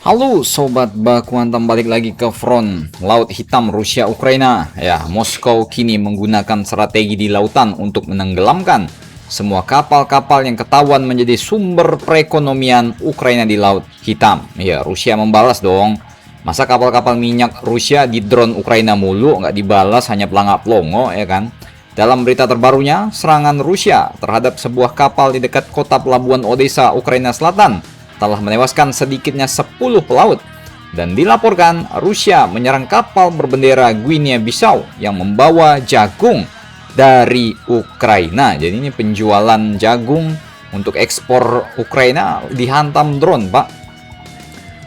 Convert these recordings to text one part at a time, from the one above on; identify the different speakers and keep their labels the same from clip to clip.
Speaker 1: Halo Sobat Baku Hantam, balik lagi ke front Laut Hitam Rusia Ukraina. Ya, Moskow kini menggunakan strategi di lautan untuk menenggelamkan semua kapal-kapal yang ketahuan menjadi sumber perekonomian Ukraina di Laut Hitam. Ya, Rusia membalas dong. Masa kapal-kapal minyak Rusia di drone Ukraina mulu, nggak dibalas, hanya pelangap longo, ya kan? Dalam berita terbarunya, serangan Rusia terhadap sebuah kapal di dekat kota pelabuhan Odessa, Ukraina Selatan telah menewaskan sedikitnya 10 pelaut, dan dilaporkan Rusia menyerang kapal berbendera Guinea Bissau yang membawa jagung dari Ukraina. Jadi ini penjualan jagung untuk ekspor Ukraina dihantam drone, Pak.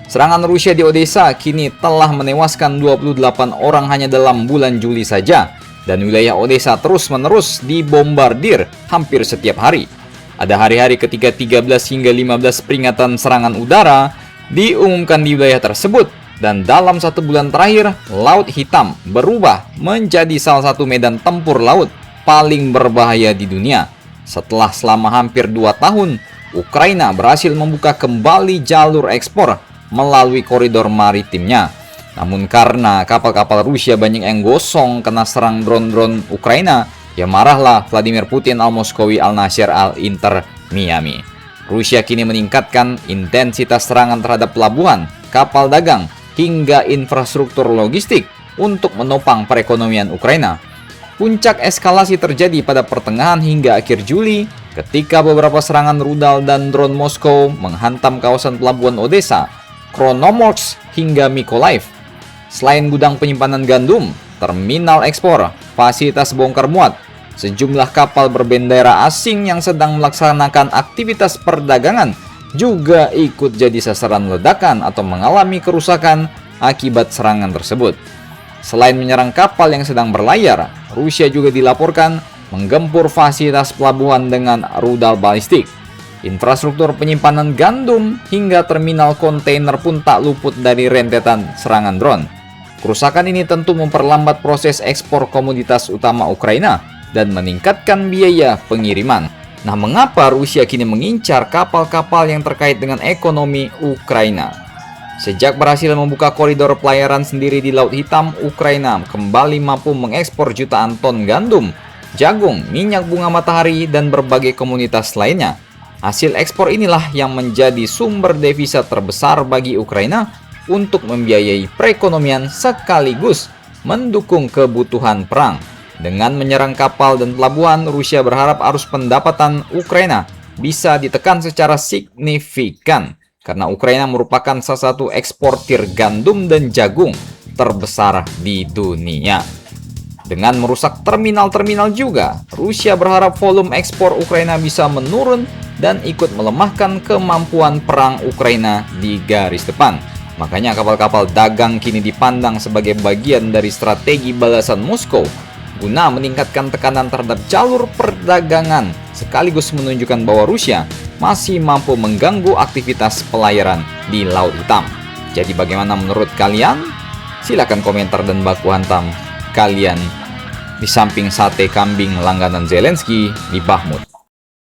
Speaker 1: Serangan Rusia di Odessa kini telah menewaskan 28 orang hanya dalam bulan Juli saja, dan wilayah Odessa terus-menerus dibombardir hampir setiap hari. Ada hari-hari ketika 13 hingga 15 peringatan serangan udara diumumkan di wilayah tersebut, dan dalam satu bulan terakhir, Laut Hitam berubah menjadi salah satu medan tempur laut paling berbahaya di dunia. Setelah selama hampir 2 tahun, Ukraina berhasil membuka kembali jalur ekspor melalui koridor maritimnya. Namun karena kapal-kapal Rusia banyak yang gosong kena serang drone-drone Ukraina, ya marahlah Vladimir Putin al-Moskowi al-Nasir al-Inter Miami. Rusia kini meningkatkan intensitas serangan terhadap pelabuhan, kapal dagang, hingga infrastruktur logistik untuk menopang perekonomian Ukraina. Puncak eskalasi terjadi pada pertengahan hingga akhir Juli ketika beberapa serangan rudal dan drone Moskow menghantam kawasan pelabuhan Odessa, Kronomorsk, hingga Mykolaiv. Selain gudang penyimpanan gandum, terminal ekspor, fasilitas bongkar muat, sejumlah kapal berbendera asing yang sedang melaksanakan aktivitas perdagangan juga ikut jadi sasaran ledakan atau mengalami kerusakan akibat serangan tersebut. Selain menyerang kapal yang sedang berlayar, Rusia juga dilaporkan menggempur fasilitas pelabuhan dengan rudal balistik. Infrastruktur penyimpanan gandum hingga terminal kontainer pun tak luput dari rentetan serangan drone. Kerusakan ini tentu memperlambat proses ekspor komoditas utama Ukraina dan meningkatkan biaya pengiriman. Nah, mengapa Rusia kini mengincar kapal-kapal yang terkait dengan ekonomi Ukraina? Sejak berhasil membuka koridor pelayaran sendiri di Laut Hitam, Ukraina kembali mampu mengekspor jutaan ton gandum, jagung, minyak bunga matahari, dan berbagai komoditas lainnya. Hasil ekspor inilah yang menjadi sumber devisa terbesar bagi Ukraina untuk membiayai perekonomian sekaligus mendukung kebutuhan perang. Dengan menyerang kapal dan pelabuhan, Rusia berharap arus pendapatan Ukraina bisa ditekan secara signifikan karena Ukraina merupakan salah satu eksportir gandum dan jagung terbesar di dunia. Dengan merusak terminal-terminal juga, Rusia berharap volume ekspor Ukraina bisa menurun dan ikut melemahkan kemampuan perang Ukraina di garis depan. Makanya kapal-kapal dagang kini dipandang sebagai bagian dari strategi balasan Moskow guna meningkatkan tekanan terhadap jalur perdagangan sekaligus menunjukkan bahwa Rusia masih mampu mengganggu aktivitas pelayaran di Laut Hitam. Jadi bagaimana menurut kalian? Silahkan komentar dan baku hantam kalian di samping sate kambing langganan Zelensky di Bakhmut.